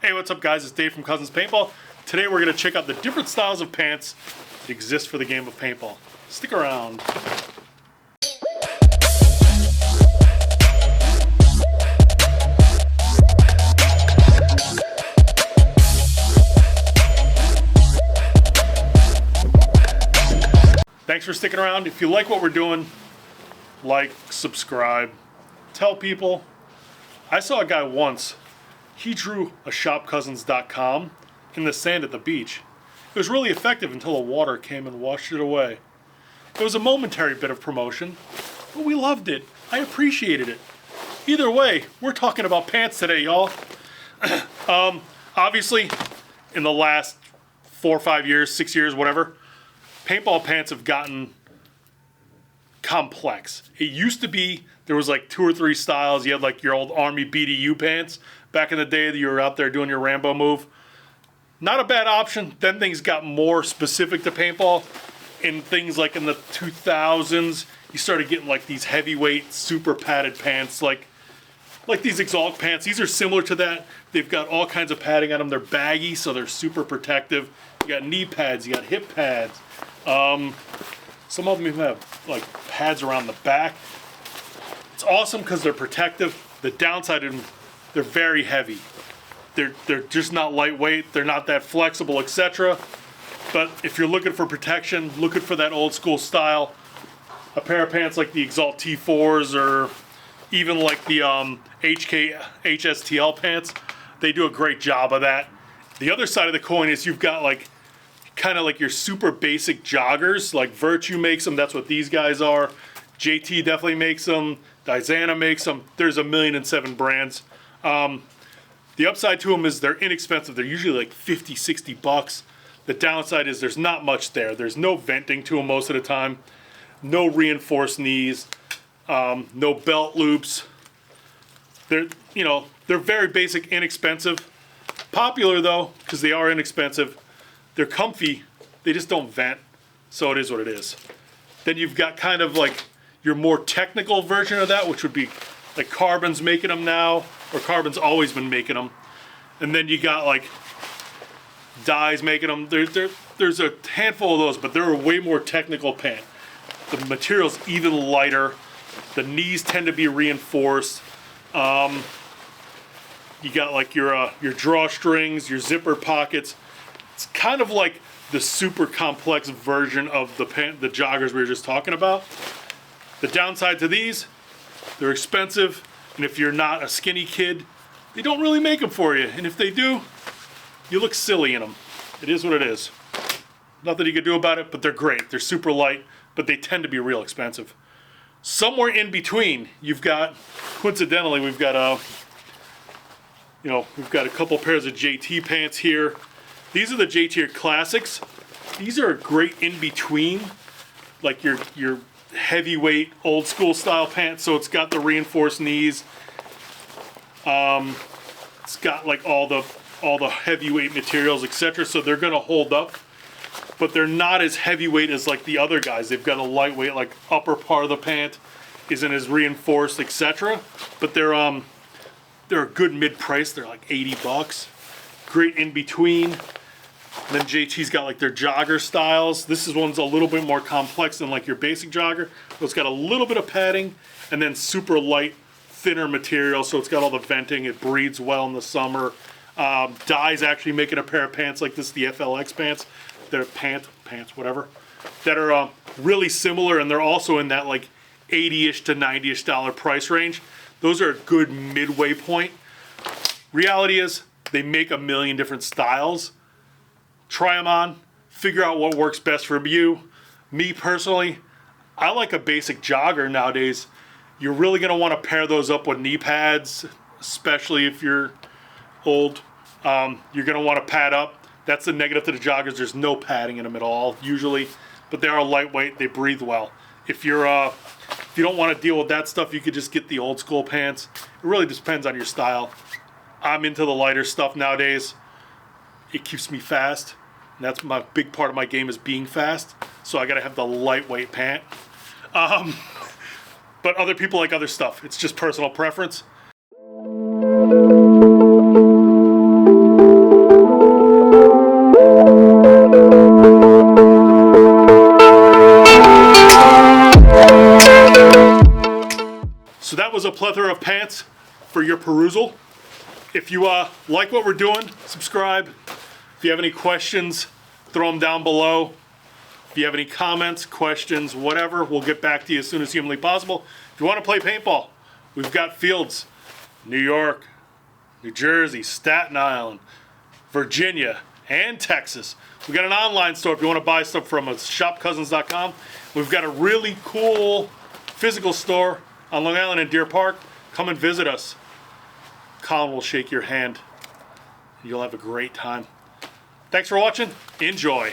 Hey, what's up guys? It's Dave from Cousins Paintball. Today we're going to check out the different styles of pants that exist for the game of paintball. Stick around. Thanks for sticking around. If you like what we're doing, like, subscribe, tell people. I saw a guy once. He drew a shopcousins.com in the sand at the beach. It was really effective until the water came and washed it away. It was a momentary bit of promotion, but we loved it. I appreciated it. Either way, we're talking about pants today, y'all. Obviously, in the last 4 or 5 years, 6 years, whatever, paintball pants have gotten complex. It used to be there was like 2 or 3 styles. You had like your old Army BDU pants back in the day that you were out there doing your Rambo move. Not a bad option. Then things got more specific to paintball. In things like in the 2000s, you started getting like these heavyweight, super padded pants, like these Exalt pants. These are similar to that. They've got all kinds of padding on them. They're baggy, so they're super protective. You got knee pads, you got hip pads. Some of them even have like pads around the back. It's awesome because they're protective. The downside is they're very heavy. They're just not lightweight. They're not that flexible, etc. But if you're looking for protection, looking for that old school style, a pair of pants like the Exalt T4s or even like the HSTL pants, they do a great job of that. The other side of the coin is you've got like kind of like your super basic joggers, like Virtue makes them. That's what these guys are. JT definitely makes them. Dizana makes them. There's 1,000,007 brands. The upside to them is they're inexpensive. They're usually like 50, 60 bucks. The downside is there's not much there. There's no venting to them most of the time. No reinforced knees. No belt loops. They're very basic, inexpensive. Popular though, because they are inexpensive. They're comfy. They just don't vent. So it is what it is. Then you've got kind of like your more technical version of that, which would be like Carbon's making them now, or Carbon's always been making them. And then you got like Dye's making them. There's a handful of those, but they're a way more technical pant. The material's even lighter. The knees tend to be reinforced. You got like your drawstrings, your zipper pockets. It's kind of like the super complex version of the joggers we were just talking about. The downside to these, they're expensive, and if you're not a skinny kid, they don't really make them for you. And if they do, you look silly in them. It is what it is. Nothing you can do about it, but they're great. They're super light, but they tend to be real expensive. Somewhere in between, you've got, coincidentally, we've got a couple pairs of JT pants here. These are the JT Classics. These are a great in between, like your heavyweight old school style pants. So it's got the reinforced knees. It's got like all the heavyweight materials, etc. So they're gonna hold up, but they're not as heavyweight as like the other guys. They've got a lightweight, like upper part of the pant isn't as reinforced, etc. But they're a good mid price. They're like 80 bucks. Great in between. And then JT's got like their jogger styles. This one's a little bit more complex than like your basic jogger. But it's got a little bit of padding and then super light, thinner material. So it's got all the venting. It breathes well in the summer. Dye's actually making a pair of pants like this, the FLX pants. They're pants, whatever. That are really similar, and they're also in that like 80-ish to 90-ish dollar price range. Those are a good midway point. Reality is they make 1,000,000 different styles. Try them on, figure out what works best for you. Me personally, I like a basic jogger nowadays. You're really gonna wanna pair those up with knee pads, especially if you're old. You're gonna wanna pad up. That's the negative to the joggers. There's no padding in them at all, usually, but they are lightweight, they breathe well. If you don't wanna deal with that stuff, you could just get the old school pants. It really just depends on your style. I'm into the lighter stuff nowadays. It keeps me fast. And that's my big part of my game, is being fast. So I gotta have the lightweight pant. But other people like other stuff. It's just personal preference. plethora of pants for your perusal. If you like what we're doing, subscribe. If you have any questions, throw them down below. If you have any comments, questions, whatever, we'll get back to you as soon as humanly possible. If you want to play paintball, we've got fields. New York, New Jersey, Staten Island, Virginia, and Texas. We got an online store if you want to buy stuff from us, shopcousins.com. We've got a really cool physical store on Long Island in Deer Park. Come and visit us. Colin will shake your hand. You'll have a great time. Thanks for watching. Enjoy.